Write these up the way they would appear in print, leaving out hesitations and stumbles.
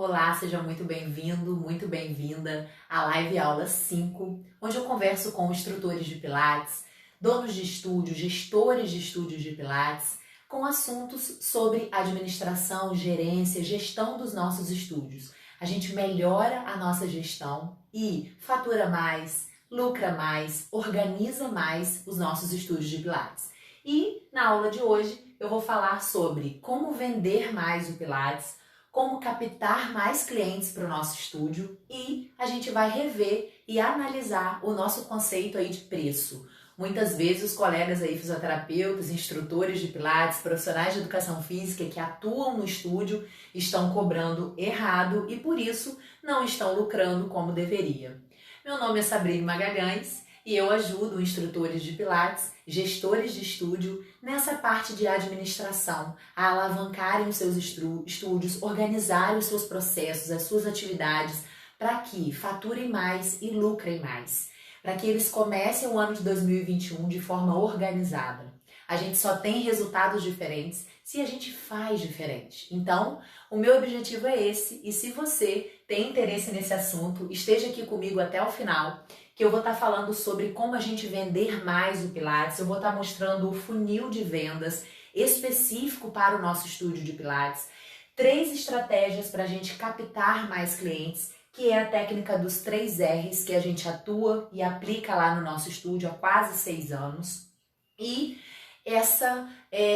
Olá, seja muito bem-vindo, muito bem-vinda à live aula 5, onde eu converso com instrutores de Pilates, donos de estúdio, gestores de estúdios de Pilates, com assuntos sobre administração, gerência, gestão dos nossos estúdios. A gente melhora a nossa gestão e fatura mais, lucra mais, organiza mais os nossos estúdios de Pilates. E na aula de hoje eu vou falar sobre como vender mais o Pilates, como captar mais clientes para o nosso estúdio e a gente vai rever e analisar o nosso conceito aí de preço. Muitas vezes os colegas aí, fisioterapeutas, instrutores de Pilates, profissionais de educação física que atuam no estúdio estão cobrando errado e por isso não estão lucrando como deveria. Meu nome é Sabrina Magalhães e eu ajudo instrutores de Pilates, gestores de estúdio, nessa parte de administração, a alavancarem os seus estúdios, organizarem os seus processos, as suas atividades, para que faturem mais e lucrem mais, para que eles comecem o ano de 2021 de forma organizada. A gente só tem resultados diferentes se a gente faz diferente. Então, o meu objetivo é esse, e se você tem interesse nesse assunto, esteja aqui comigo até o final, que eu vou estar falando sobre como a gente vender mais o Pilates, eu vou estar mostrando o funil de vendas específico para o nosso estúdio de Pilates, 3 estratégias para a gente captar mais clientes, que é a técnica dos 3 R's que a gente atua e aplica lá no nosso estúdio há quase 6 anos, e essa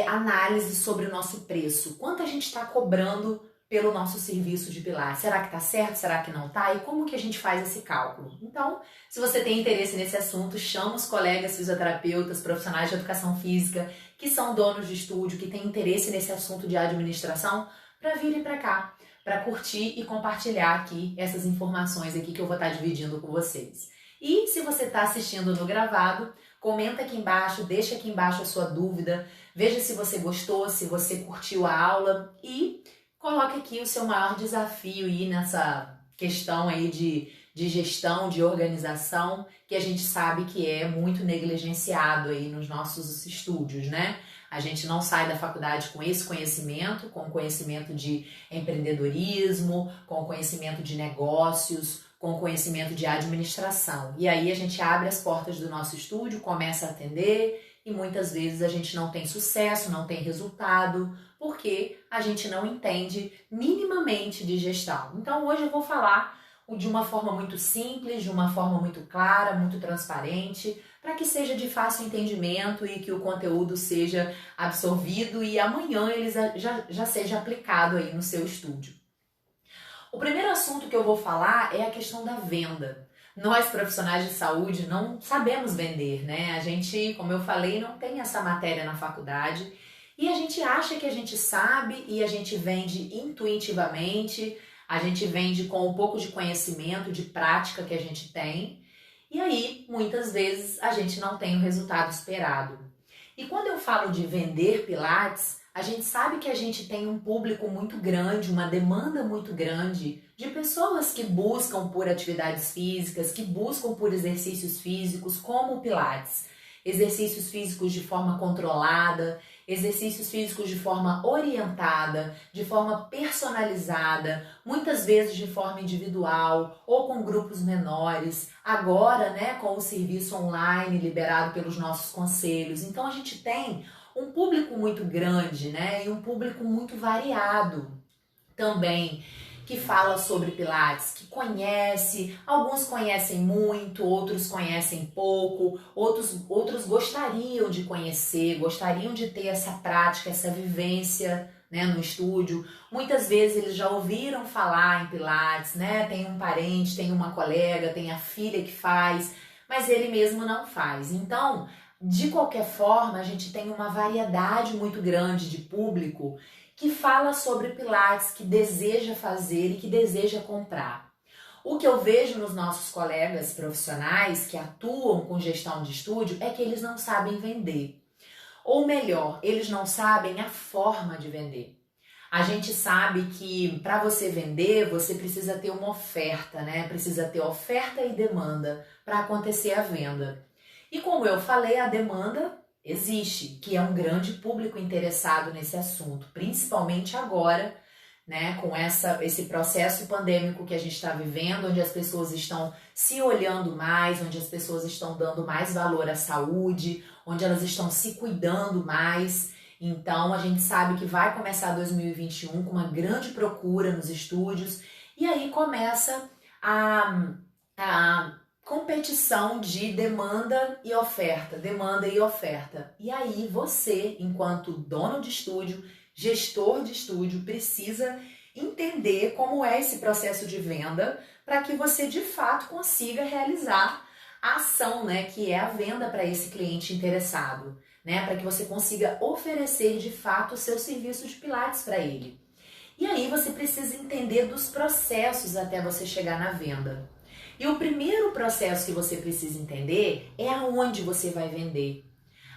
análise sobre o nosso preço, quanto a gente está cobrando pelo nosso serviço de Pilates. Será que está certo? Será que não está? E como que a gente faz esse cálculo? Então, se você tem interesse nesse assunto, chama os colegas fisioterapeutas, profissionais de educação física, que são donos de estúdio, que têm interesse nesse assunto de administração, para virem para cá, para curtir e compartilhar aqui essas informações aqui que eu vou estar dividindo com vocês. E se você está assistindo no gravado, comenta aqui embaixo, deixa aqui embaixo a sua dúvida, veja se você gostou, se você curtiu a aula e coloque aqui o seu maior desafio aí nessa questão aí de gestão, de organização, que a gente sabe que é muito negligenciado aí nos nossos estúdios, né? A gente não sai da faculdade com esse conhecimento, com conhecimento de empreendedorismo, com conhecimento de negócios, com conhecimento de administração. E aí a gente abre as portas do nosso estúdio, começa a atender e muitas vezes a gente não tem sucesso, não tem resultado, porque a gente não entende minimamente de gestão. Então hoje eu vou falar de uma forma muito simples, de uma forma muito clara, muito transparente, para que seja de fácil entendimento e que o conteúdo seja absorvido e amanhã ele já seja aplicado aí no seu estúdio. O primeiro assunto que eu vou falar é a questão da venda. Nós, profissionais de saúde, não sabemos vender, né? A gente, como eu falei, não tem essa matéria na faculdade e a gente acha que a gente sabe e a gente vende intuitivamente, a gente vende com um pouco de conhecimento, de prática que a gente tem e aí, muitas vezes, a gente não tem o resultado esperado. E quando eu falo de vender Pilates, a gente sabe que a gente tem um público muito grande, uma demanda muito grande de pessoas que buscam por atividades físicas, que buscam por exercícios físicos como o Pilates. Exercícios físicos de forma controlada, exercícios físicos de forma orientada, de forma personalizada, muitas vezes de forma individual ou com grupos menores, agora, né, com o serviço online liberado pelos nossos conselhos. Então a gente tem um público muito grande, né, e um público muito variado também, que fala sobre Pilates, que conhece, alguns conhecem muito, outros conhecem pouco, outros gostariam de conhecer, gostariam de ter essa prática, essa vivência, né, no estúdio. Muitas vezes eles já ouviram falar em Pilates, né, tem um parente, tem uma colega, tem a filha que faz, mas ele mesmo não faz. Então, de qualquer forma, a gente tem uma variedade muito grande de público que fala sobre Pilates, que deseja fazer e que deseja comprar. O que eu vejo nos nossos colegas profissionais que atuam com gestão de estúdio é que eles não sabem vender. Ou melhor, eles não sabem a forma de vender. A gente sabe que para você vender, você precisa ter uma oferta, né? Precisa ter oferta e demanda para acontecer a venda. E como eu falei, a demanda existe, que é um grande público interessado nesse assunto, principalmente agora, né, com esse processo pandêmico que a gente está vivendo, onde as pessoas estão se olhando mais, onde as pessoas estão dando mais valor à saúde, onde elas estão se cuidando mais. Então, a gente sabe que vai começar 2021 com uma grande procura nos estúdios, e aí começa a competição de demanda e oferta, demanda e oferta. E aí você, enquanto dono de estúdio, gestor de estúdio, precisa entender como é esse processo de venda para que você de fato consiga realizar a ação, né, que é a venda para esse cliente interessado, né, para que você consiga oferecer de fato o seu serviço de pilates para ele. E aí você precisa entender dos processos até você chegar na venda. E o primeiro processo que você precisa entender é aonde você vai vender.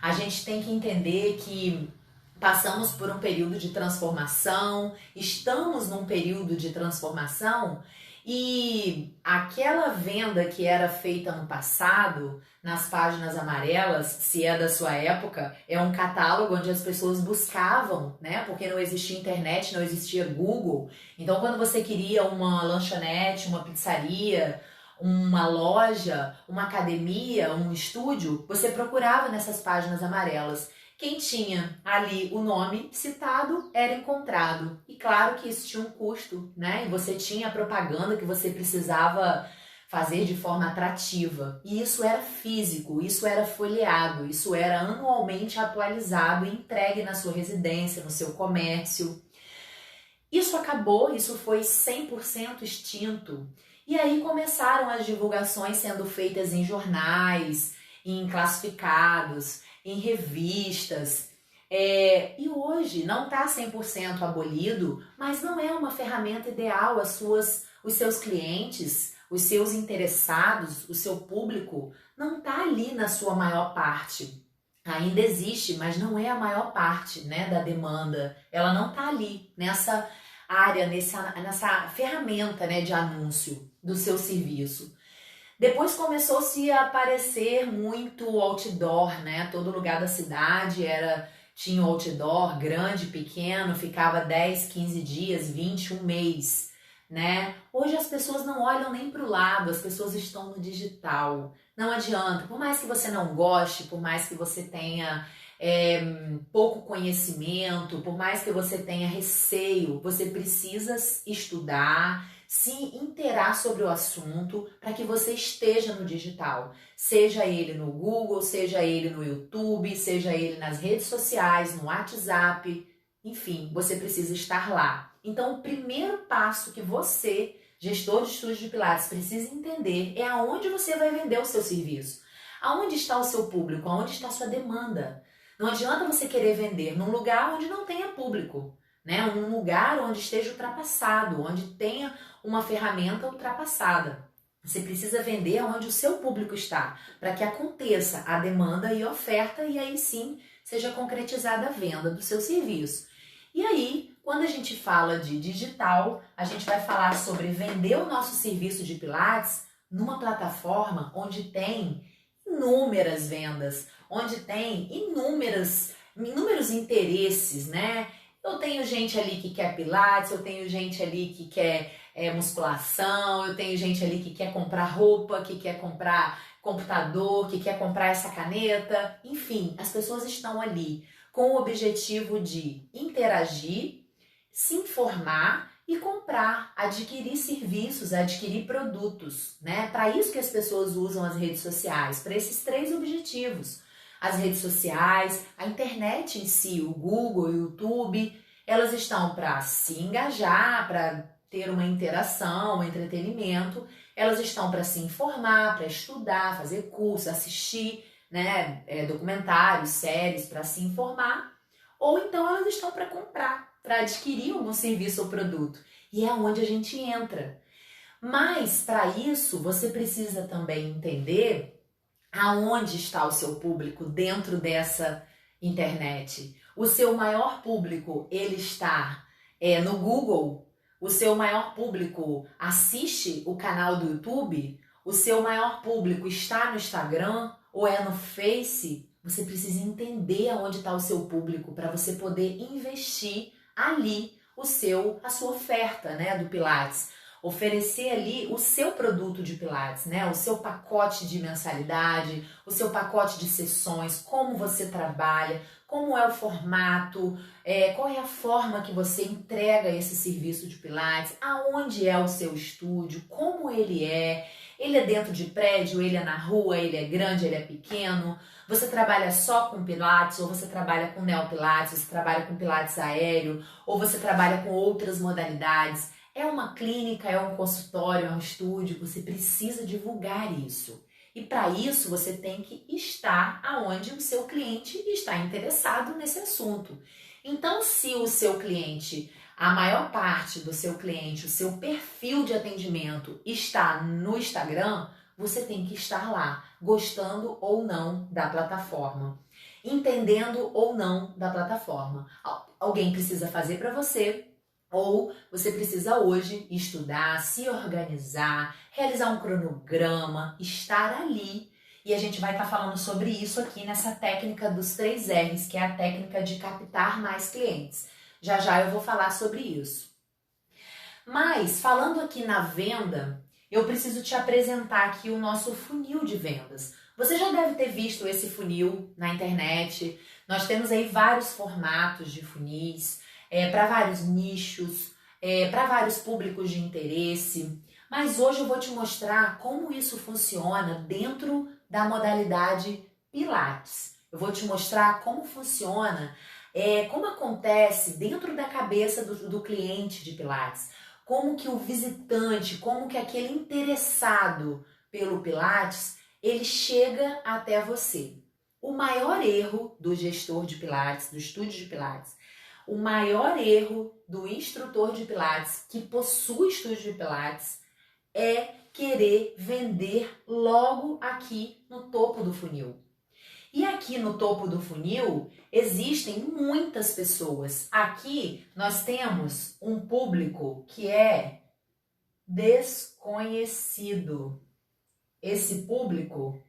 A gente tem que entender que passamos por um período de transformação, estamos num período de transformação e aquela venda que era feita no passado, nas páginas amarelas, se é da sua época, é um catálogo onde as pessoas buscavam, né? Porque não existia internet, não existia Google. Então, quando você queria uma lanchonete, uma pizzaria, uma loja, uma academia, um estúdio, você procurava nessas páginas amarelas. Quem tinha ali o nome citado era encontrado. E claro que isso tinha um custo, né? E você tinha a propaganda que você precisava fazer de forma atrativa. E isso era físico, isso era folheado, isso era anualmente atualizado e entregue na sua residência, no seu comércio. Isso acabou, isso foi 100% extinto. E aí começaram as divulgações sendo feitas em jornais, em classificados, em revistas. E hoje não está 100% abolido, mas não é uma ferramenta ideal. Os seus clientes, os seus interessados, o seu público não está ali na sua maior parte. Ainda existe, mas não é a maior parte, né, da demanda. Ela não está ali nessa área, nessa ferramenta, né, de anúncio do seu serviço. Depois começou-se a aparecer muito outdoor, né? Todo lugar da cidade tinha outdoor, grande, pequeno, ficava 10, 15 dias, 20, um mês, né? Hoje as pessoas não olham nem para o lado, as pessoas estão no digital. Não adianta, por mais que você não goste, por mais que você tenha pouco conhecimento, por mais que você tenha receio, você precisa estudar, se inteirar sobre o assunto para que você esteja no digital. Seja ele no Google, seja ele no YouTube, seja ele nas redes sociais, no WhatsApp, enfim, você precisa estar lá. Então, o primeiro passo que você, gestor de estúdio de Pilates, precisa entender é aonde você vai vender o seu serviço. Aonde está o seu público? Aonde está a sua demanda? Não adianta você querer vender num lugar onde não tenha público, né? Um lugar onde esteja ultrapassado, onde tenha uma ferramenta ultrapassada. Você precisa vender onde o seu público está, para que aconteça a demanda e a oferta e aí sim seja concretizada a venda do seu serviço. E aí, quando a gente fala de digital, a gente vai falar sobre vender o nosso serviço de Pilates numa plataforma onde tem inúmeras vendas, onde tem inúmeros interesses, né? Eu tenho gente ali que quer Pilates, eu tenho gente ali que quer musculação, eu tenho gente ali que quer comprar roupa, que quer comprar computador, que quer comprar essa caneta. Enfim, as pessoas estão ali com o objetivo de interagir, se informar e comprar, adquirir serviços, adquirir produtos, né? Para isso que as pessoas usam as redes sociais, para esses 3 objetivos. As redes sociais, a internet em si, o Google, o YouTube, elas estão para se engajar, para ter uma interação, um entretenimento, elas estão para se informar, para estudar, fazer curso, assistir, né, documentários, séries, para se informar, ou então elas estão para comprar, para adquirir algum serviço ou produto. E é onde a gente entra. Mas, para isso, você precisa também entender aonde está o seu público dentro dessa internet. O seu maior público, ele está no Google? O seu maior público assiste o canal do YouTube? O seu maior público está no Instagram ou é no Face? Você precisa entender aonde está o seu público para você poder investir ali a sua oferta, né, do Pilates. Oferecer ali o seu produto de Pilates, né? O seu pacote de mensalidade, o seu pacote de sessões, como você trabalha, como é o formato, qual é a forma que você entrega esse serviço de Pilates, aonde é o seu estúdio, como ele é dentro de prédio, ele é na rua, ele é grande, ele é pequeno, você trabalha só com Pilates, ou você trabalha com Neopilates, você trabalha com Pilates aéreo, ou você trabalha com outras modalidades. É uma clínica, é um consultório, é um estúdio, você precisa divulgar isso. E para isso você tem que estar aonde o seu cliente está interessado nesse assunto. Então, se o seu cliente, a maior parte do seu cliente, o seu perfil de atendimento está no Instagram, você tem que estar lá, gostando ou não da plataforma, entendendo ou não da plataforma. Alguém precisa fazer para você, ou você precisa hoje estudar, se organizar, realizar um cronograma, estar ali. E a gente vai estar falando sobre isso aqui nessa técnica dos 3 R's, que é a técnica de captar mais clientes. Já já eu vou falar sobre isso. Mas, falando aqui na venda, eu preciso te apresentar aqui o nosso funil de vendas. Você já deve ter visto esse funil na internet. Nós temos aí vários formatos de funis, para vários nichos, para vários públicos de interesse. Mas hoje eu vou te mostrar como isso funciona dentro da modalidade Pilates. Eu vou te mostrar como funciona, como acontece dentro da cabeça do cliente de Pilates. Como que o visitante, como que aquele interessado pelo Pilates, ele chega até você. O maior erro do gestor de Pilates, do estúdio de Pilates, o maior erro do instrutor de Pilates que possui estúdio de Pilates é querer vender logo aqui no topo do funil. E aqui no topo do funil existem muitas pessoas. Aqui nós temos um público que é desconhecido. Esse público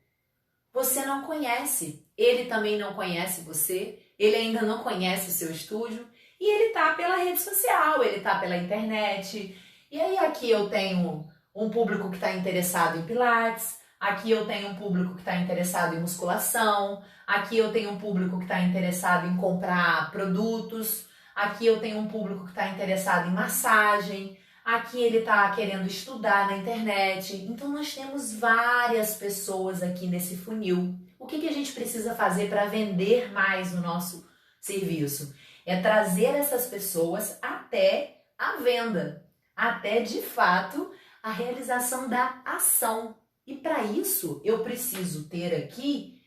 você não conhece. Ele também não conhece você. Ele ainda não conhece o seu estúdio. E ele tá pela rede social, ele tá pela internet. E aí aqui eu tenho um público que está interessado em Pilates. Aqui eu tenho um público que está interessado em musculação. Aqui eu tenho um público que está interessado em comprar produtos. Aqui eu tenho um público que está interessado em massagem. Aqui ele está querendo estudar na internet. Então nós temos várias pessoas aqui nesse funil. O que a gente precisa fazer para vender mais o nosso serviço? É trazer essas pessoas até a venda, até de fato a realização da ação. E para isso eu preciso ter aqui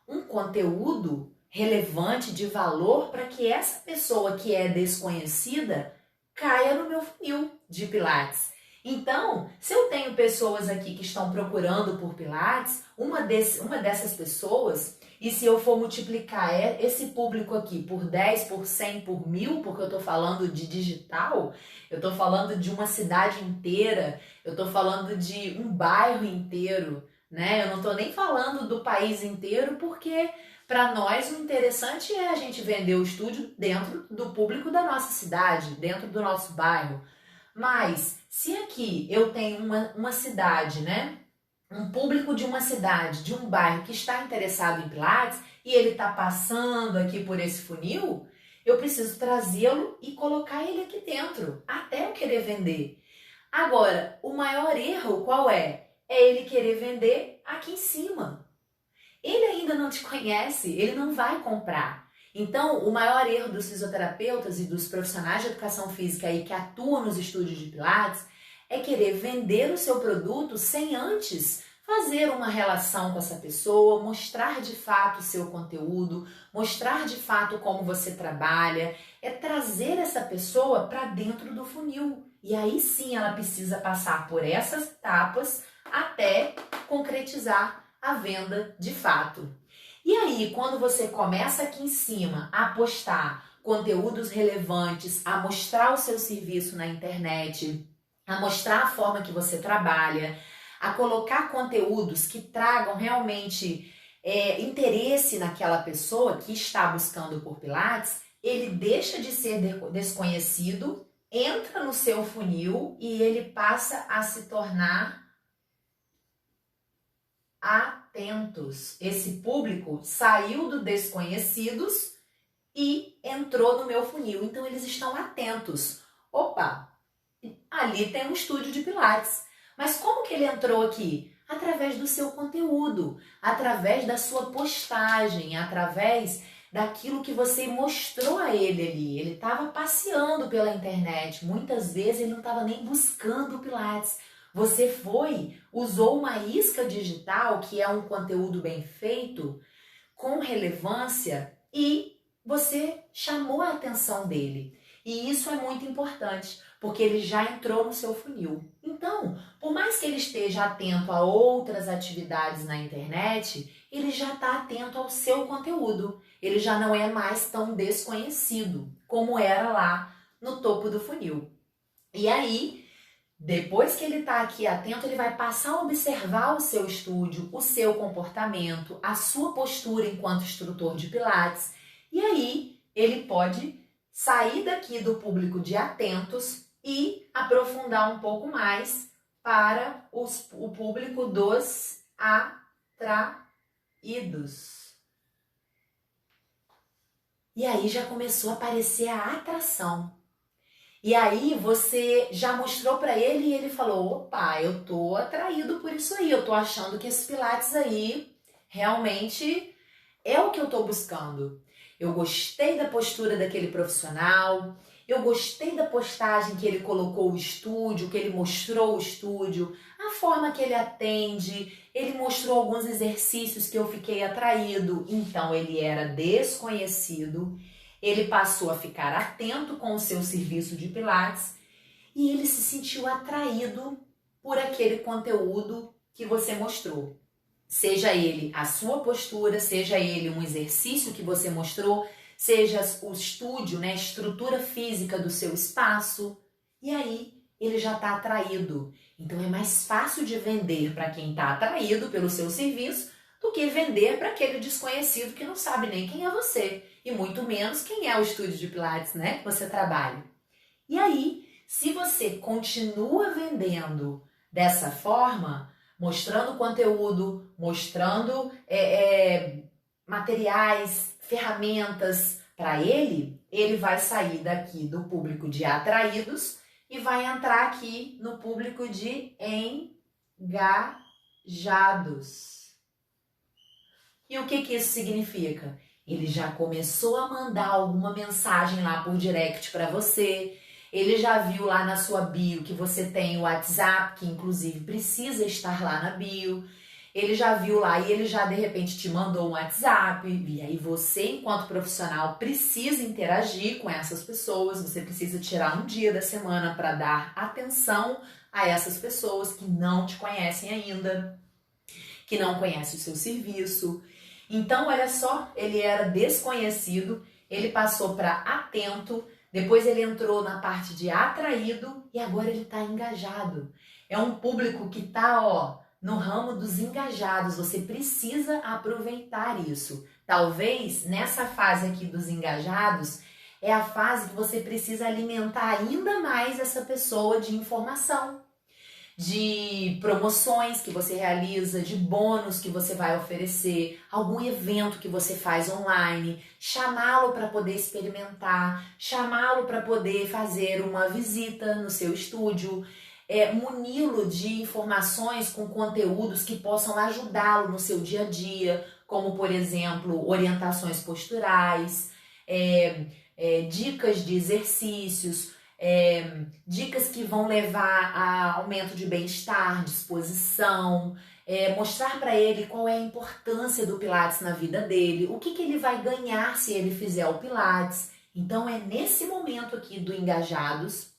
um conteúdo relevante de valor para que essa pessoa que é desconhecida caia no meu funil de Pilates. Então, se eu tenho pessoas aqui que estão procurando por Pilates, uma dessas pessoas, e se eu for multiplicar esse público aqui por 10, por 100, por 1000, porque eu estou falando de digital, eu estou falando de uma cidade inteira, eu estou falando de um bairro inteiro, né? Eu não estou nem falando do país inteiro, porque para nós o interessante é a gente vender o estúdio dentro do público da nossa cidade, dentro do nosso bairro. Mas se aqui eu tenho uma cidade, né? Um público de uma cidade, de um bairro que está interessado em Pilates e ele está passando aqui por esse funil, eu preciso trazê-lo e colocar ele aqui dentro, até eu querer vender. Agora, o maior erro qual é? É ele querer vender aqui em cima. Ele ainda não te conhece, ele não vai comprar. Então, o maior erro dos fisioterapeutas e dos profissionais de educação física aí que atuam nos estúdios de Pilates é querer vender o seu produto sem antes fazer uma relação com essa pessoa, mostrar de fato o seu conteúdo, mostrar de fato como você trabalha, é trazer essa pessoa para dentro do funil. E aí sim ela precisa passar por essas etapas até concretizar a venda de fato. E aí, quando você começa aqui em cima a postar conteúdos relevantes, a mostrar o seu serviço na internet, a mostrar a forma que você trabalha, a colocar conteúdos que tragam realmente interesse naquela pessoa que está buscando por Pilates, ele deixa de ser desconhecido entra no seu funil e ele passa a se tornar atentos. Esse público saiu do desconhecidos e entrou no meu funil. Então, eles estão atentos. Opa, ali tem um estúdio de Pilates. Mas como que ele entrou aqui? Através do seu conteúdo, através da sua postagem, através daquilo que você mostrou a ele ali. Ele estava passeando pela internet. Muitas vezes ele não estava nem buscando o Pilates. Você usou uma isca digital, que é um conteúdo bem feito, com relevância, e você chamou a atenção dele. E isso é muito importante, porque ele já entrou no seu funil. Então, por mais que ele esteja atento a outras atividades na internet, ele já está atento ao seu conteúdo. Ele já não é mais tão desconhecido como era lá no topo do funil. E aí, depois que ele está aqui atento, ele vai passar a observar o seu estúdio, o seu comportamento, a sua postura enquanto instrutor de Pilates. E aí, ele pode sair daqui do público de atentos e aprofundar um pouco mais para o público dos atraídos. E aí já começou a aparecer a atração. E aí você já mostrou para ele e ele falou, opa, eu tô atraído por isso aí, eu tô achando que esse Pilates aí realmente é o que eu tô buscando. Eu gostei da postura daquele profissional, eu gostei da postagem que ele colocou o estúdio, que ele mostrou o estúdio, a forma que ele atende, ele mostrou alguns exercícios que eu fiquei atraído. Então ele era desconhecido, ele passou a ficar atento com o seu serviço de Pilates e ele se sentiu atraído por aquele conteúdo que você mostrou. Seja ele a sua postura, seja ele um exercício que você mostrou, seja o estúdio, né, a estrutura física do seu espaço. E aí ele já está atraído. Então é mais fácil de vender para quem está atraído pelo seu serviço do que vender para aquele desconhecido que não sabe nem quem é você. E muito menos quem é o estúdio de Pilates, né, que você trabalha. E aí, se você continua vendendo dessa forma, mostrando conteúdo, mostrando materiais, ferramentas para ele, ele vai sair daqui do público de atraídos e vai entrar aqui no público de engajados. E o que isso significa? Ele já começou a mandar alguma mensagem lá por direct para você. Ele já viu lá na sua bio que você tem o WhatsApp, que inclusive precisa estar lá na bio. Ele já viu lá e ele já de repente te mandou um WhatsApp. E aí você, enquanto profissional, precisa interagir com essas pessoas. Você precisa tirar um dia da semana para dar atenção a essas pessoas que não te conhecem ainda, que não conhecem o seu serviço. Então, olha só, ele era desconhecido, ele passou para atento, depois ele entrou na parte de atraído e agora ele está engajado. É um público que está, no ramo dos engajados. Você precisa aproveitar isso. Talvez nessa fase aqui dos engajados é a fase que você precisa alimentar ainda mais essa pessoa de informação, de promoções que você realiza, de bônus que você vai oferecer, algum evento que você faz online, chamá-lo para poder experimentar, chamá-lo para poder fazer uma visita no seu estúdio, muni-lo de informações com conteúdos que possam ajudá-lo no seu dia a dia, como por exemplo, orientações posturais, dicas de exercícios, dicas que vão levar a aumento de bem-estar, disposição, mostrar para ele qual é a importância do Pilates na vida dele, o que ele vai ganhar se ele fizer o Pilates. Então é nesse momento aqui do engajados,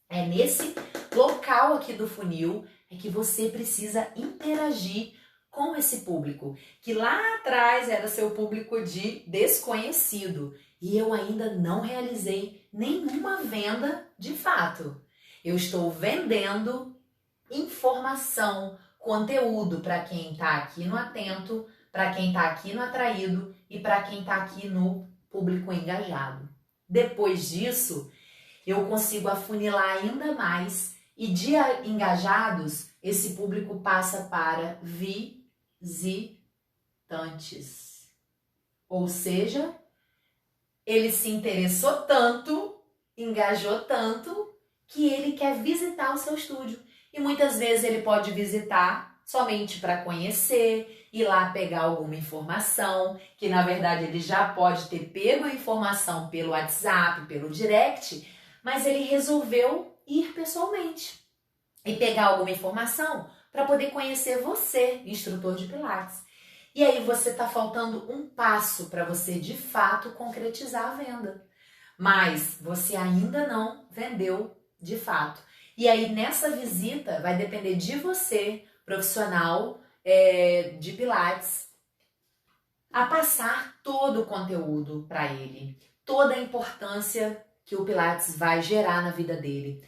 é nesse local aqui do funil, é que você precisa interagir com esse público, que lá atrás era seu público de desconhecido. E eu ainda não realizei nenhuma venda de fato. Eu estou vendendo informação, conteúdo para quem está aqui no atento, para quem está aqui no atraído e para quem está aqui no público engajado. Depois disso, eu consigo afunilar ainda mais e de engajados, esse público passa para visitantes. Ou seja, ele se interessou tanto, engajou tanto, que ele quer visitar o seu estúdio. E muitas vezes ele pode visitar somente para conhecer, ir lá pegar alguma informação, que na verdade ele já pode ter pego a informação pelo WhatsApp, pelo direct, mas ele resolveu ir pessoalmente e pegar alguma informação para poder conhecer você, instrutor de Pilates. E aí você está faltando um passo para você de fato concretizar a venda, mas você ainda não vendeu de fato. E aí nessa visita vai depender de você, profissional de Pilates, a passar todo o conteúdo para ele, toda a importância que o Pilates vai gerar na vida dele,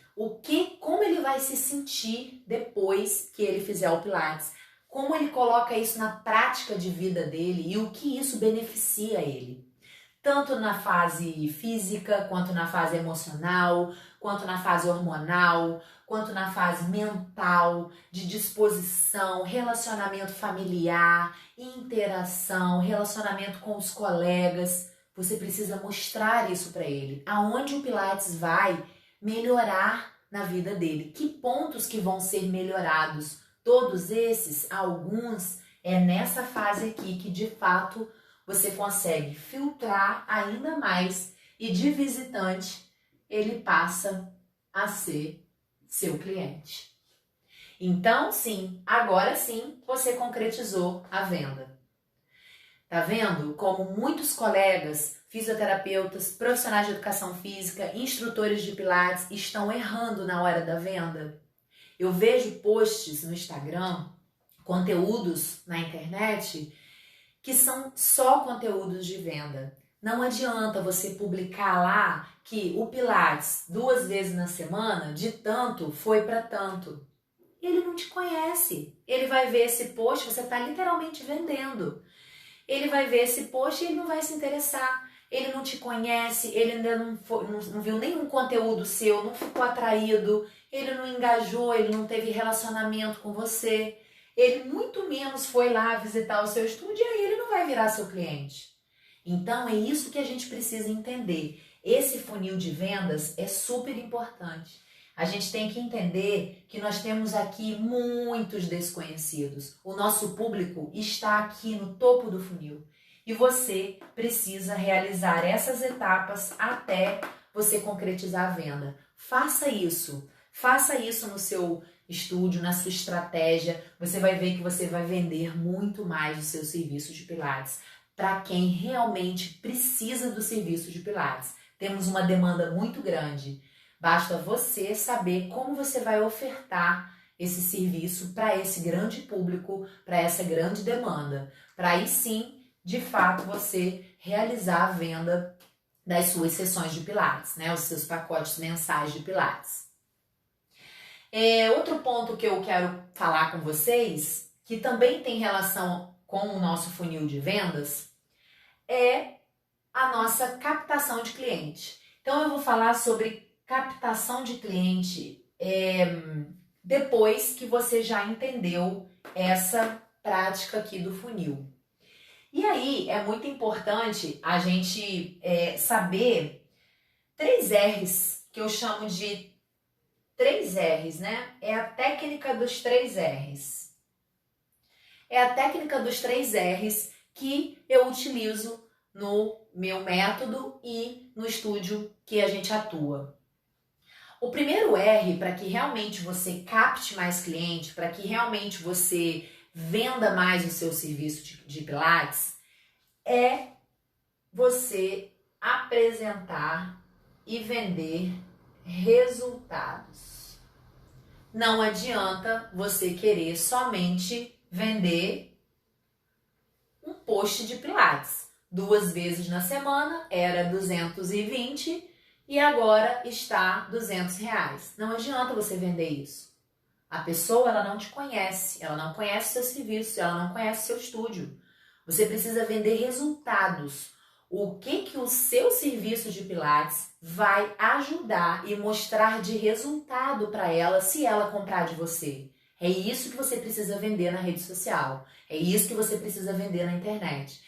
como ele vai se sentir depois que ele fizer o Pilates, como ele coloca isso na prática de vida dele e o que isso beneficia ele. Tanto na fase física, quanto na fase emocional, quanto na fase hormonal, quanto na fase mental, de disposição, relacionamento familiar, interação, relacionamento com os colegas. Você precisa mostrar isso para ele. Aonde o Pilates vai melhorar na vida dele. Que pontos que vão ser melhorados? Todos esses, alguns, é nessa fase aqui que de fato você consegue filtrar ainda mais e de visitante ele passa a ser seu cliente. Então, sim, agora sim você concretizou a venda. Tá vendo como muitos colegas, fisioterapeutas, profissionais de educação física, instrutores de Pilates estão errando na hora da venda? Eu vejo posts no Instagram, conteúdos na internet, que são só conteúdos de venda. Não adianta você publicar lá que o Pilates 2 vezes na semana, de tanto, foi para tanto. Ele não te conhece. Ele vai ver esse post, você está literalmente vendendo. Ele vai ver esse post e ele não vai se interessar. Ele não te conhece, ele ainda não viu nenhum conteúdo seu, não ficou atraído, ele não engajou, ele não teve relacionamento com você. Ele muito menos foi lá visitar o seu estúdio e aí ele não vai virar seu cliente. Então é isso que a gente precisa entender. Esse funil de vendas é super importante. A gente tem que entender que nós temos aqui muitos desconhecidos. O nosso público está aqui no topo do funil. E você precisa realizar essas etapas até você concretizar a venda. Faça isso no seu estúdio, na sua estratégia. Você vai ver que você vai vender muito mais o seu serviço de Pilates para quem realmente precisa do serviço de Pilates. Temos uma demanda muito grande. Basta você saber como você vai ofertar esse serviço para esse grande público, para essa grande demanda. Para aí sim, de fato, você realizar a venda das suas sessões de Pilates, né? Os seus pacotes mensais de Pilates. Outro ponto que eu quero falar com vocês, que também tem relação com o nosso funil de vendas, é a nossa captação de cliente. Então eu vou falar sobre captação de cliente depois que você já entendeu essa prática aqui do funil. E aí é muito importante a gente saber 3 R's, que eu chamo de 3 R's, né? É a técnica dos 3 R's. É a técnica dos 3 R's que eu utilizo no meu método e no estúdio que a gente atua. O primeiro R, para que realmente você capte mais cliente, para que realmente você venda mais o seu serviço de Pilates, é você apresentar e vender resultados. Não adianta você querer somente vender um post de Pilates. 2 vezes na semana era 220 e agora está R$200. Não adianta você vender isso. A pessoa ela não te conhece, ela não conhece seu serviço, ela não conhece seu estúdio. Você precisa vender resultados. o que o seu serviço de Pilates vai ajudar e mostrar de resultado para ela se ela comprar de você. É isso que você precisa vender na rede social. É isso que você precisa vender na internet.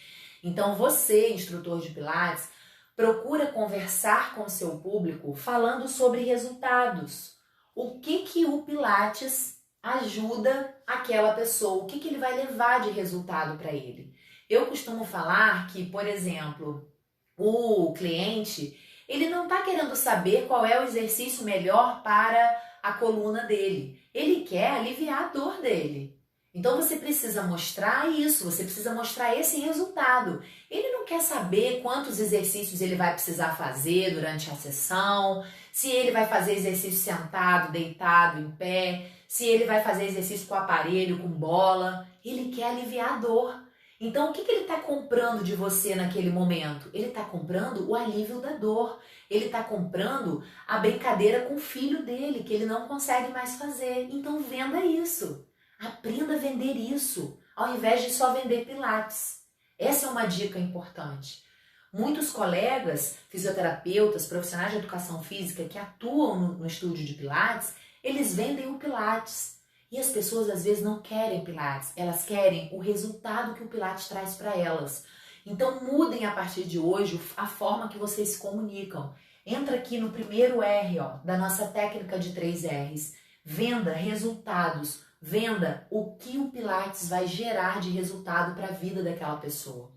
Então você, instrutor de Pilates, procura conversar com o seu público falando sobre resultados. O que o Pilates ajuda aquela pessoa, o que ele vai levar de resultado para ele. Eu costumo falar que, por exemplo, o cliente, ele não está querendo saber qual é o exercício melhor para a coluna dele. Ele quer aliviar a dor dele. Então você precisa mostrar isso, você precisa mostrar esse resultado. Ele não quer saber quantos exercícios ele vai precisar fazer durante a sessão, se ele vai fazer exercício sentado, deitado, em pé, se ele vai fazer exercício com aparelho, com bola. Ele quer aliviar a dor. Então, o que ele está comprando de você naquele momento? Ele está comprando o alívio da dor. Ele está comprando a brincadeira com o filho dele, que ele não consegue mais fazer. Então, venda isso. Aprenda a vender isso, ao invés de só vender Pilates. Essa é uma dica importante. Muitos colegas, fisioterapeutas, profissionais de educação física que atuam no estúdio de Pilates, eles vendem o Pilates. E as pessoas às vezes não querem Pilates, elas querem o resultado que o Pilates traz para elas. Então mudem a partir de hoje a forma que vocês se comunicam. Entra aqui no primeiro R, da nossa técnica de 3 R's. Venda resultados. Venda o que o Pilates vai gerar de resultado para a vida daquela pessoa.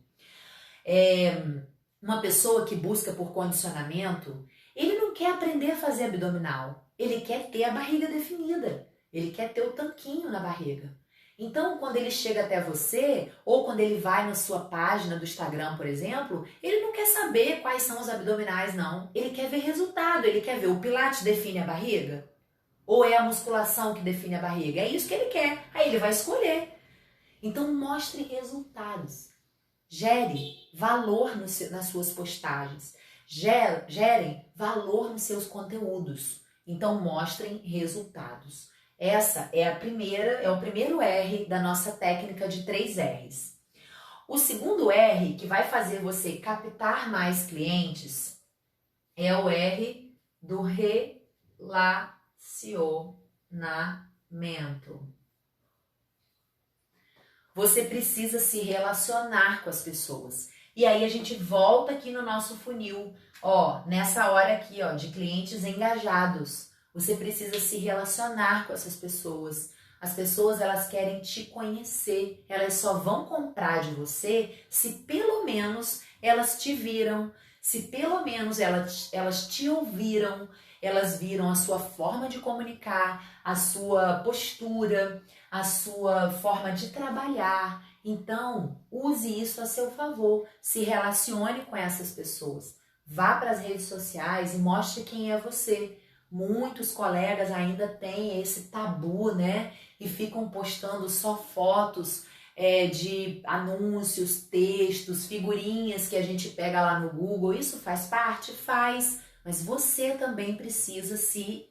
Uma pessoa que busca por condicionamento, ele não quer aprender a fazer abdominal, ele quer ter a barriga definida. Ele quer ter o tanquinho na barriga. Então, quando ele chega até você, ou quando ele vai na sua página do Instagram, por exemplo, ele não quer saber quais são os abdominais, não. Ele quer ver resultado, ele quer ver o Pilates define a barriga? Ou é a musculação que define a barriga? É isso que ele quer. Aí ele vai escolher. Então, mostre resultados. Gere valor nas suas postagens. Gerem valor nos seus conteúdos. Então, mostrem resultados. Essa é o primeiro R da nossa técnica de 3 R's. O segundo R, que vai fazer você captar mais clientes, é o R do relacionamento. Você precisa se relacionar com as pessoas. E aí a gente volta aqui no nosso funil, nessa hora aqui, de clientes engajados. Você precisa se relacionar com essas pessoas. As pessoas, elas querem te conhecer. Elas só vão comprar de você se pelo menos elas te viram, se pelo menos elas te ouviram, elas viram a sua forma de comunicar, a sua postura, a sua forma de trabalhar. Então, use isso a seu favor. Se relacione com essas pessoas. Vá para as redes sociais e mostre quem é você. Muitos colegas ainda têm esse tabu, né? E ficam postando só fotos de anúncios, textos, figurinhas que a gente pega lá no Google. Isso faz parte? Faz. Mas você também precisa se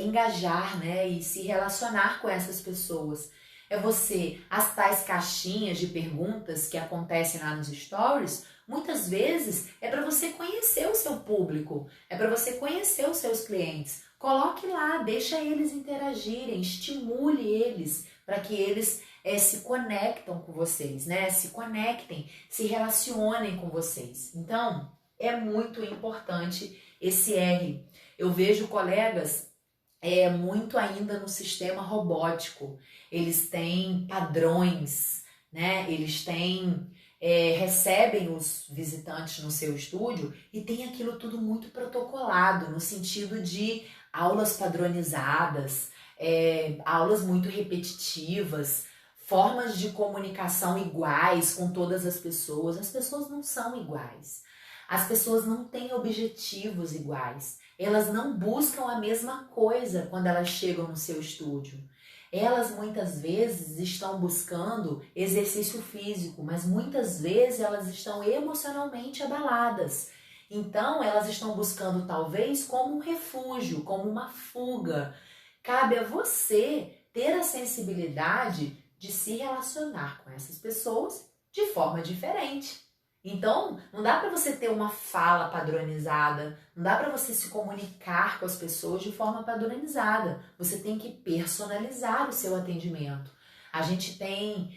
engajar, né? E se relacionar com essas pessoas. As tais caixinhas de perguntas que acontecem lá nos stories, muitas vezes é para você conhecer o seu público, é para você conhecer os seus clientes. Coloque lá, deixa eles interagirem, estimule eles para que eles se conectam com vocês, né? Se conectem, se relacionem com vocês. Então, é muito importante esse R. Eu vejo colegas muito ainda no sistema robótico. Eles têm padrões, né? Eles recebem os visitantes no seu estúdio e tem aquilo tudo muito protocolado, no sentido de aulas padronizadas, aulas muito repetitivas, formas de comunicação iguais com todas as pessoas. As pessoas não são iguais. As pessoas não têm objetivos iguais. Elas não buscam a mesma coisa quando elas chegam no seu estúdio. Elas muitas vezes estão buscando exercício físico, mas muitas vezes elas estão emocionalmente abaladas. Então elas estão buscando talvez como um refúgio, como uma fuga. Cabe a você ter a sensibilidade de se relacionar com essas pessoas de forma diferente. Então, não dá para você ter uma fala padronizada, não dá para você se comunicar com as pessoas de forma padronizada. Você tem que personalizar o seu atendimento. A gente tem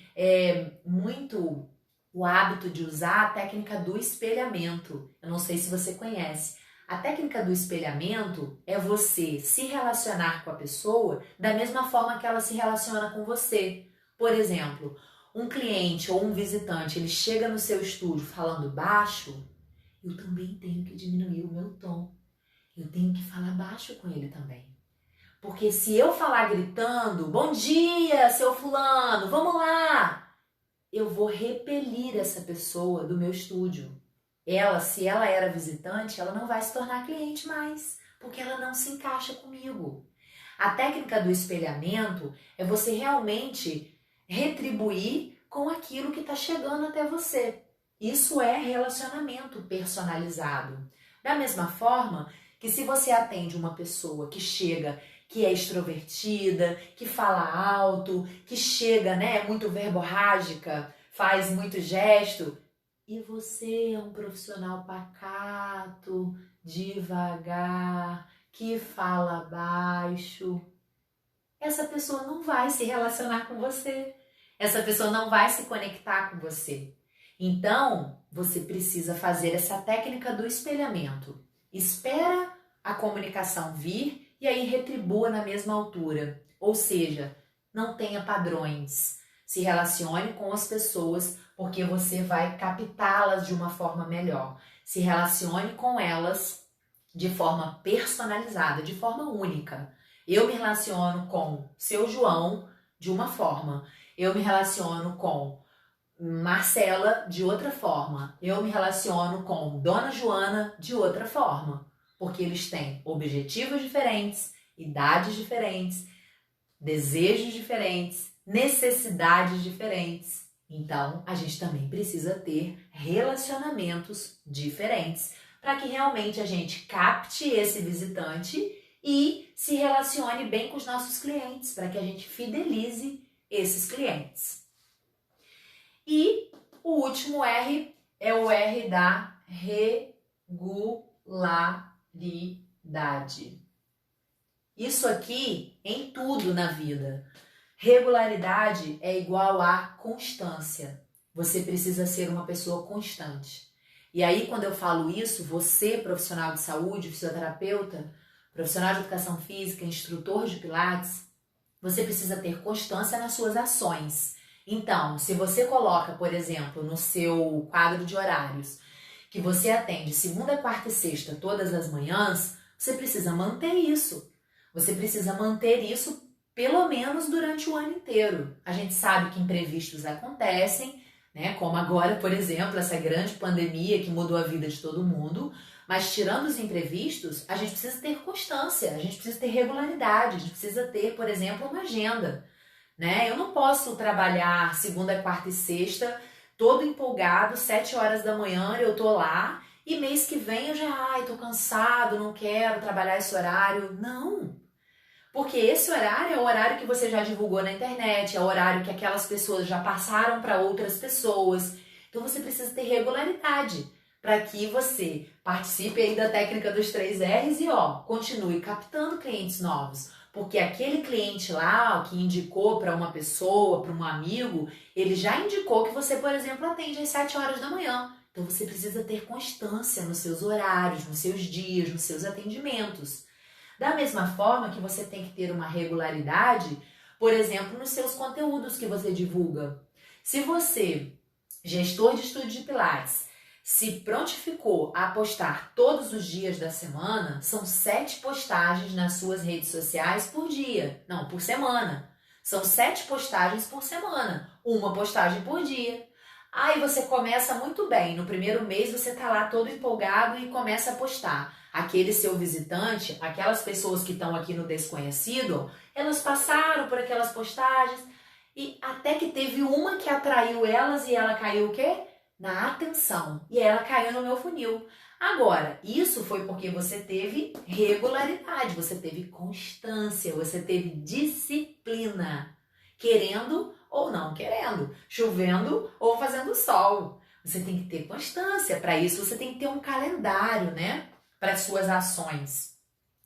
muito o hábito de usar a técnica do espelhamento. Eu não sei se você conhece. A técnica do espelhamento é você se relacionar com a pessoa da mesma forma que ela se relaciona com você. Por exemplo, um cliente ou um visitante, ele chega no seu estúdio falando baixo, eu também tenho que diminuir o meu tom. Eu tenho que falar baixo com ele também. Porque se eu falar gritando, bom dia, seu fulano, vamos lá, eu vou repelir essa pessoa do meu estúdio. Ela, se ela era visitante, ela não vai se tornar cliente mais, porque ela não se encaixa comigo. A técnica do espelhamento é você realmente retribuir com aquilo que está chegando até você. Isso é relacionamento personalizado. Da mesma forma que se você atende uma pessoa que chega, que é extrovertida, que fala alto, que chega, né, muito verborrágica, faz muito gesto, e você é um profissional pacato, devagar, que fala baixo, essa pessoa não vai se relacionar com você. Essa pessoa não vai se conectar com você. Então, você precisa fazer essa técnica do espelhamento. Espera a comunicação vir e aí retribua na mesma altura. Ou seja, não tenha padrões. Se relacione com as pessoas porque você vai captá-las de uma forma melhor. Se relacione com elas de forma personalizada, de forma única. Eu me relaciono com seu João de uma forma. Eu me relaciono com Marcela de outra forma. Eu me relaciono com Dona Joana de outra forma. Porque eles têm objetivos diferentes, idades diferentes, desejos diferentes, necessidades diferentes. Então, a gente também precisa ter relacionamentos diferentes para que realmente a gente capte esse visitante e se relacione bem com os nossos clientes, para que a gente fidelize esses clientes. E o último R é o R da regularidade. Isso aqui em tudo na vida. Regularidade é igual a constância. Você precisa ser uma pessoa constante. E aí, quando eu falo isso, você, profissional de saúde, fisioterapeuta, profissional de educação física, instrutor de pilates, você precisa ter constância nas suas ações. Então, se você coloca, por exemplo, no seu quadro de horários, que você atende segunda, quarta e sexta todas as manhãs, você precisa manter isso. Você precisa manter isso pelo menos durante o ano inteiro. A gente sabe que imprevistos acontecem, né? Como agora, por exemplo, essa grande pandemia que mudou a vida de todo mundo. Mas tirando os imprevistos, a gente precisa ter constância, a gente precisa ter regularidade, a gente precisa ter, por exemplo, uma agenda, né? Eu não posso trabalhar segunda, quarta e sexta, todo empolgado, 7 horas da manhã eu tô lá, e mês que vem eu já, tô cansado, não quero trabalhar esse horário. Não! Porque esse horário é o horário que você já divulgou na internet, é o horário que aquelas pessoas já passaram para outras pessoas. Então você precisa ter regularidade para que você participe aí da técnica dos 3 R's e continue captando clientes novos. Porque aquele cliente lá que indicou para uma pessoa, para um amigo, ele já indicou que você, por exemplo, atende às 7 horas da manhã. Então você precisa ter constância nos seus horários, nos seus dias, nos seus atendimentos. Da mesma forma que você tem que ter uma regularidade, por exemplo, nos seus conteúdos que você divulga. Se você, gestor de estúdio de Pilates, se prontificou a postar todos os dias da semana, são 7 postagens nas suas redes sociais por dia. Não, por semana. São 7 postagens por semana. Uma postagem por dia. Aí você começa muito bem. No primeiro mês você tá lá todo empolgado e começa a postar. Aquele seu visitante, aquelas pessoas que estão aqui no desconhecido, elas passaram por aquelas postagens e até que teve uma que atraiu elas e ela caiu o quê? Na atenção. E ela caiu no meu funil. Agora, isso foi porque você teve regularidade, você teve constância, você teve disciplina. Querendo ou não querendo, chovendo ou fazendo sol. Você tem que ter constância. Para isso, você tem que ter um calendário, né? Para as suas ações.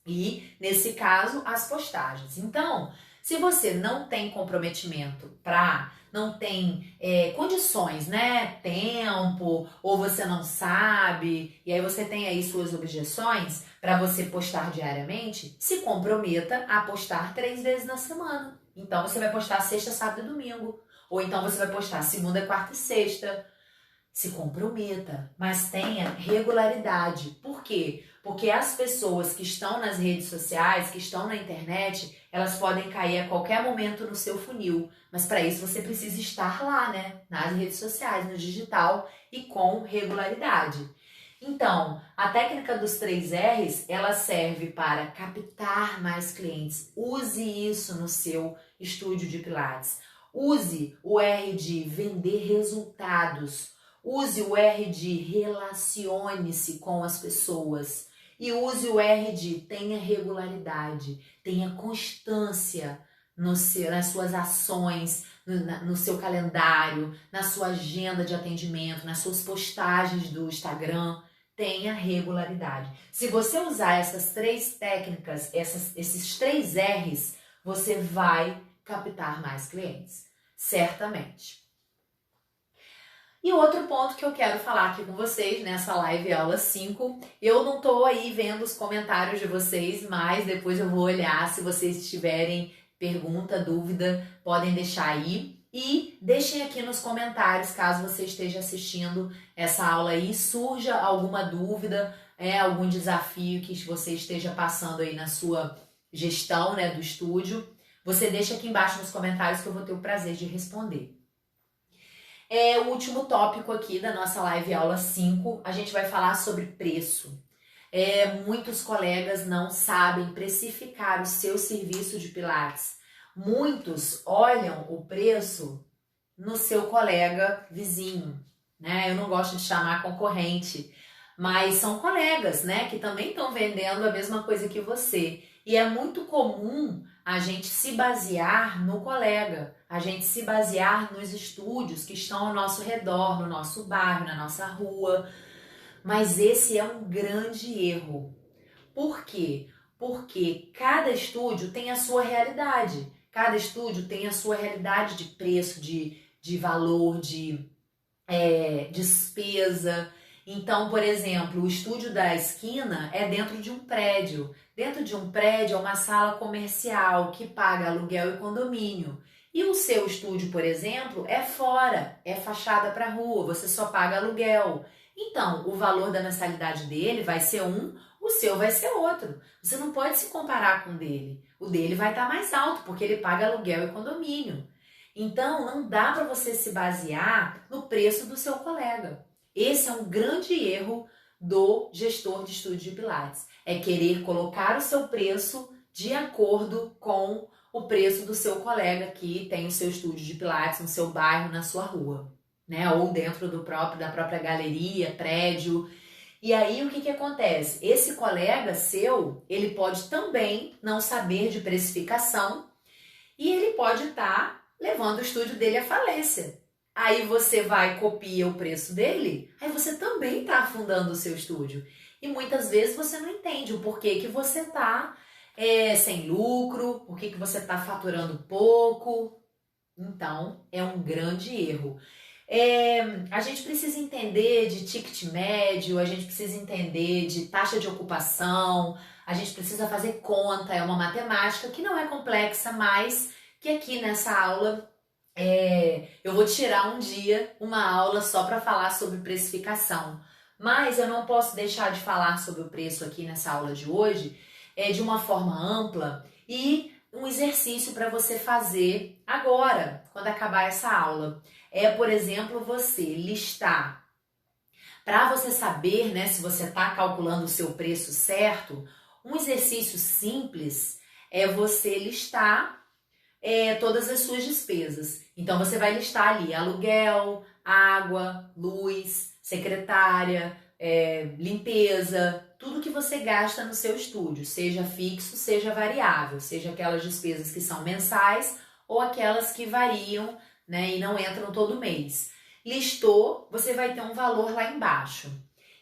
E, nesse caso, as postagens. Então, se você não tem comprometimento não tem condições, né? Tempo, ou você não sabe, e aí você tem aí suas objeções para você postar diariamente, se comprometa a postar 3 vezes na semana. Então, você vai postar sexta, sábado e domingo. Ou então você vai postar segunda, quarta e sexta. Se comprometa, mas tenha regularidade. Por quê? Porque as pessoas que estão nas redes sociais, que estão na internet, elas podem cair a qualquer momento no seu funil. Mas para isso você precisa estar lá, né? Nas redes sociais, no digital e com regularidade. Então, a técnica dos 3 R's, ela serve para captar mais clientes. Use isso no seu estúdio de Pilates. Use o R de vender resultados. Use o R de relacione-se com as pessoas. E use o R de tenha regularidade, tenha constância nas suas ações, no seu calendário, na sua agenda de atendimento, nas suas postagens do Instagram. Tenha regularidade. Se você usar essas 3 técnicas, esses 3 R's, você vai captar mais clientes, certamente. E outro ponto que eu quero falar aqui com vocês nessa live aula 5, eu não tô aí vendo os comentários de vocês, mas depois eu vou olhar. Se vocês tiverem pergunta, dúvida, podem deixar aí. E deixem aqui nos comentários, caso você esteja assistindo essa aula aí, surja alguma dúvida, algum desafio que você esteja passando aí na sua gestão, né, do estúdio. Você deixa aqui embaixo nos comentários que eu vou ter o prazer de responder. O último tópico aqui da nossa live aula 5, a gente vai falar sobre preço. Muitos colegas não sabem precificar o seu serviço de Pilates. Muitos olham o preço no seu colega vizinho, né? Eu não gosto de chamar concorrente, mas são colegas, né? Que também estão vendendo a mesma coisa que você. E é muito comum a gente se basear no colega, a gente se basear nos estúdios que estão ao nosso redor, no nosso bairro, na nossa rua. Mas esse é um grande erro. Por quê? Porque cada estúdio tem a sua realidade. Cada estúdio tem a sua realidade de preço, de valor, de despesa. Então, por exemplo, o estúdio da esquina é dentro de um prédio. Dentro de um prédio é uma sala comercial que paga aluguel e condomínio. E o seu estúdio, por exemplo, é fora, é fachada para a rua, você só paga aluguel. Então, o valor da mensalidade dele vai ser um, o seu vai ser outro. Você não pode se comparar com o dele. O dele vai estar mais alto, porque ele paga aluguel e condomínio. Então, não dá para você se basear no preço do seu colega. Esse é um grande erro do gestor de estúdio de Pilates. É querer colocar o seu preço de acordo com o preço do seu colega que tem o seu estúdio de Pilates no seu bairro, na sua rua, né? Ou dentro da própria galeria, prédio. E aí o que acontece? Esse colega seu, ele pode também não saber de precificação e ele pode estar levando o estúdio dele à falência. Aí você vai, copia o preço dele, aí você também está afundando o seu estúdio. E muitas vezes você não entende o porquê que você está sem lucro, porquê que você está faturando pouco. Então, é um grande erro. A gente precisa entender de ticket médio, a gente precisa entender de taxa de ocupação, a gente precisa fazer conta, é uma matemática que não é complexa, mas que aqui nessa aula eu vou tirar um dia, uma aula só para falar sobre precificação. Mas eu não posso deixar de falar sobre o preço aqui nessa aula de hoje de uma forma ampla e um exercício para você fazer agora, quando acabar essa aula. Por exemplo, você listar. Para você saber, né, se você está calculando o seu preço certo, um exercício simples é você listar todas as suas despesas. Então, você vai listar ali aluguel, água, luz, secretária, limpeza, tudo que você gasta no seu estúdio, seja fixo, seja variável, seja aquelas despesas que são mensais ou aquelas que variam, né, e não entram todo mês. Listou, você vai ter um valor lá embaixo.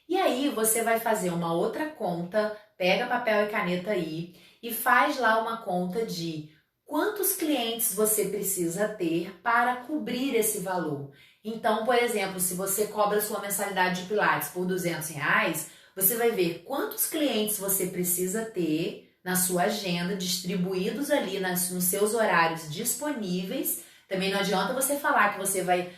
E aí você vai fazer uma outra conta, pega papel e caneta aí e faz lá uma conta de quantos clientes você precisa ter para cobrir esse valor. Então, por exemplo, se você cobra sua mensalidade de Pilates por R$ 200, você vai ver quantos clientes você precisa ter na sua agenda, distribuídos ali nos seus horários disponíveis. Também não adianta você falar que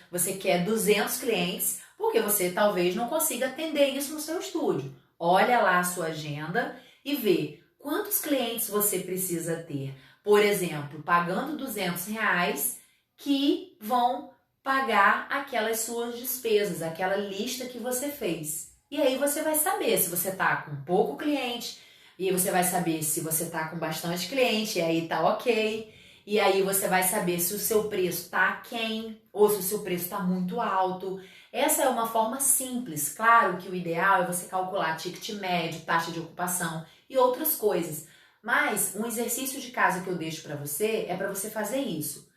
você quer 200 clientes, porque você talvez não consiga atender isso no seu estúdio. Olha lá a sua agenda e vê quantos clientes você precisa ter. Por exemplo, pagando R$ 200 que vão pagar aquelas suas despesas, aquela lista que você fez. E aí você vai saber se você está com pouco cliente, e você vai saber se você está com bastante cliente, e aí tá ok. E aí você vai saber se o seu preço está aquém ou se o seu preço está muito alto. Essa é uma forma simples. Claro que o ideal é você calcular ticket médio, taxa de ocupação e outras coisas. Mas um exercício de casa que eu deixo para você é para você fazer isso.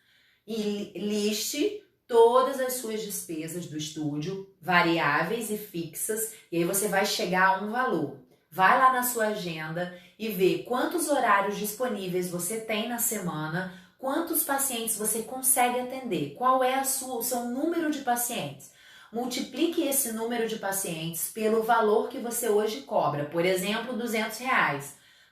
E liste todas as suas despesas do estúdio, variáveis e fixas, e aí você vai chegar a um valor. Vai lá na sua agenda e vê quantos horários disponíveis você tem na semana, quantos pacientes você consegue atender, qual é o seu número de pacientes. Multiplique esse número de pacientes pelo valor que você hoje cobra, por exemplo, R$ 200.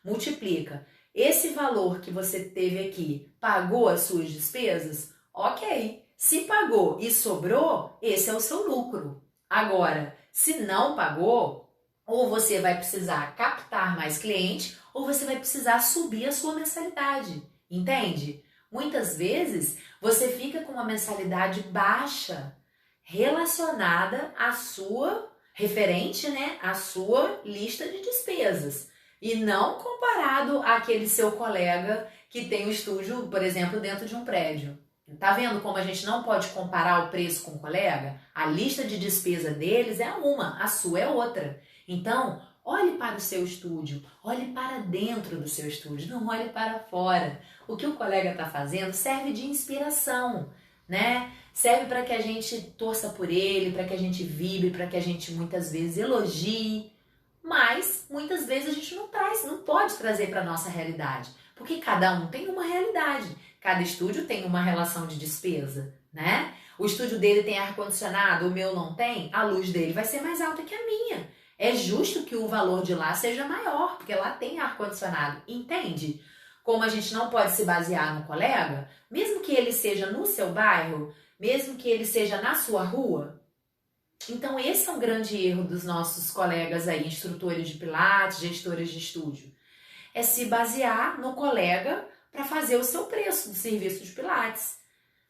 Multiplica. Esse valor que você teve aqui pagou as suas despesas? Ok. Se pagou e sobrou, esse é o seu lucro. Agora, se não pagou, ou você vai precisar captar mais cliente, ou você vai precisar subir a sua mensalidade. Entende? Muitas vezes você fica com uma mensalidade baixa relacionada à sua, referente, né, à sua lista de despesas. E não comparado àquele seu colega que tem o estúdio, por exemplo, dentro de um prédio. Tá vendo como a gente não pode comparar o preço com o colega? A lista de despesa deles é uma, a sua é outra. Então, olhe para o seu estúdio, olhe para dentro do seu estúdio, não olhe para fora. O que o colega está fazendo serve de inspiração, né? Serve para que a gente torça por ele, para que a gente vibre, para que a gente muitas vezes elogie, mas muitas vezes a gente não pode trazer para a nossa realidade, porque cada um tem uma realidade, cada estúdio tem uma relação de despesa, né? O estúdio dele tem ar-condicionado, o meu não tem, a luz dele vai ser mais alta que a minha. É justo que o valor de lá seja maior, porque lá tem ar-condicionado, entende? Como a gente não pode se basear no colega, mesmo que ele seja no seu bairro, mesmo que ele seja na sua rua. Então esse é um grande erro dos nossos colegas aí, instrutores de pilates, gestores de estúdio. É se basear no colega para fazer o seu preço do serviço de pilates.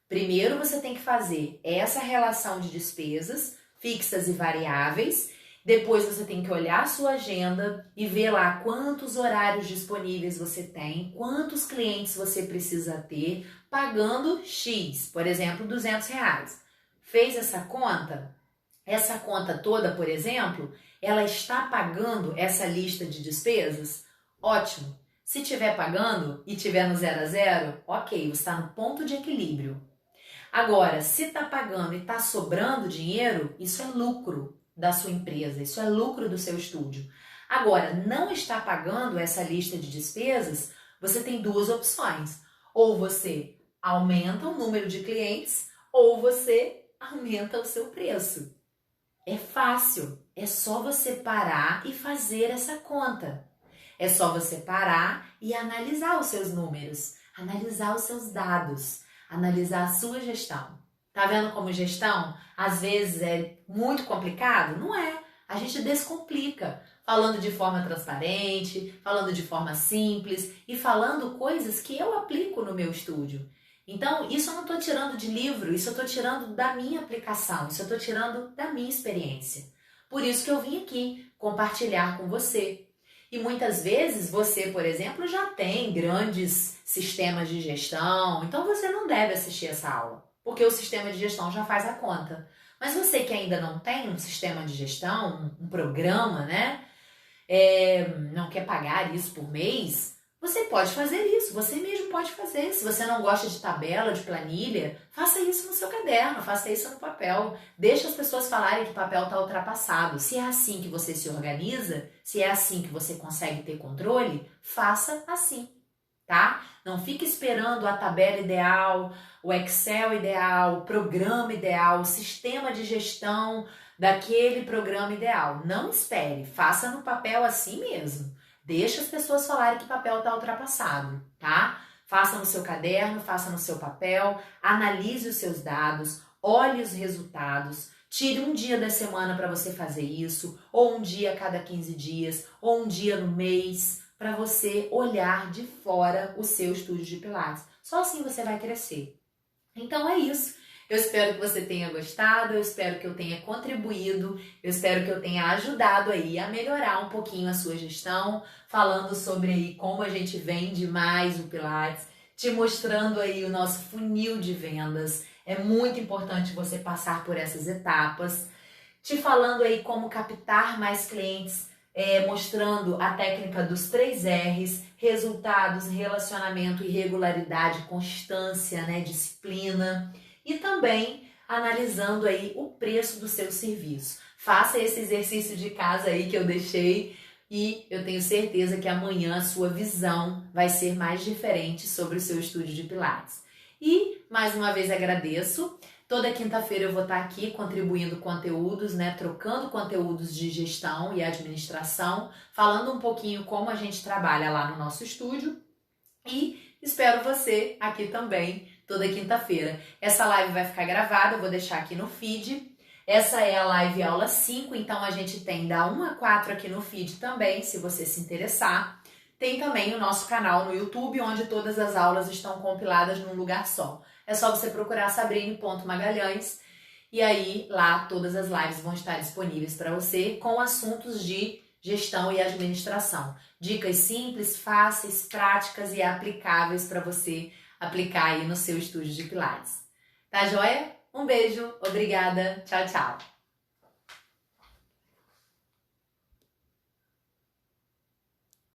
Primeiro você tem que fazer essa relação de despesas fixas e variáveis. Depois você tem que olhar a sua agenda e ver lá quantos horários disponíveis você tem, quantos clientes você precisa ter, pagando X, por exemplo, R$ 200. Fez essa conta? Essa conta toda, por exemplo, ela está pagando essa lista de despesas? Ótimo! Se estiver pagando e estiver no 0 a 0, ok, você está no ponto de equilíbrio. Agora, se está pagando e está sobrando dinheiro, isso é lucro da sua empresa, isso é lucro do seu estúdio. Agora, não está pagando essa lista de despesas, você tem duas opções. Ou você aumenta o número de clientes, ou você aumenta o seu preço. É fácil, é só você parar e fazer essa conta. É só você parar e analisar os seus números, analisar os seus dados, analisar a sua gestão. Tá vendo como gestão às vezes é muito complicado? Não é. A gente descomplica, falando de forma transparente, falando de forma simples e falando coisas que eu aplico no meu estúdio. Então, isso eu não estou tirando de livro, isso eu estou tirando da minha aplicação, isso eu estou tirando da minha experiência. Por isso que eu vim aqui compartilhar com você. E muitas vezes você, por exemplo, já tem grandes sistemas de gestão, então você não deve assistir essa aula, porque o sistema de gestão já faz a conta. Mas você que ainda não tem um sistema de gestão, um programa, né? Não quer pagar isso por mês, Você pode fazer isso, você mesmo pode fazer. Se você não gosta de tabela, de planilha, faça isso no seu caderno, faça isso no papel. Deixa as pessoas falarem que o papel está ultrapassado. Se é assim que você se organiza, se é assim que você consegue ter controle, faça assim, tá? Não fique esperando a tabela ideal, o Excel ideal, o programa ideal, o sistema de gestão daquele programa ideal. Não espere, faça no papel assim mesmo. Deixa as pessoas falarem que papel está ultrapassado, tá? Faça no seu caderno, faça no seu papel, analise os seus dados, olhe os resultados, tire um dia da semana para você fazer isso, ou um dia a cada 15 dias, ou um dia no mês, para você olhar de fora o seu estúdio de Pilates. Só assim você vai crescer. Então é isso. Eu espero que você tenha gostado, eu espero que eu tenha contribuído, eu espero que eu tenha ajudado aí a melhorar um pouquinho a sua gestão, falando sobre aí como a gente vende mais o Pilates, te mostrando aí o nosso funil de vendas. É muito importante você passar por essas etapas, te falando aí como captar mais clientes, mostrando a técnica dos 3 R's, resultados, relacionamento e regularidade, constância, né, disciplina. E também analisando aí o preço do seu serviço. Faça esse exercício de casa aí que eu deixei e eu tenho certeza que amanhã a sua visão vai ser mais diferente sobre o seu estúdio de Pilates. E mais uma vez agradeço. Toda quinta-feira eu vou estar aqui contribuindo conteúdos, né, trocando conteúdos de gestão e administração, falando um pouquinho como a gente trabalha lá no nosso estúdio e espero você aqui também toda quinta-feira. Essa live vai ficar gravada, eu vou deixar aqui no feed. Essa é a live aula 5, então a gente tem da 1 a 4 aqui no feed também, se você se interessar. Tem também o nosso canal no YouTube, onde todas as aulas estão compiladas num lugar só. É só você procurar Sabrine.Magalhães e aí lá todas as lives vão estar disponíveis para você com assuntos de gestão e administração. Dicas simples, fáceis, práticas e aplicáveis para você aplicar aí no seu estúdio de Pilates. Tá joia? Um beijo, obrigada, tchau, tchau!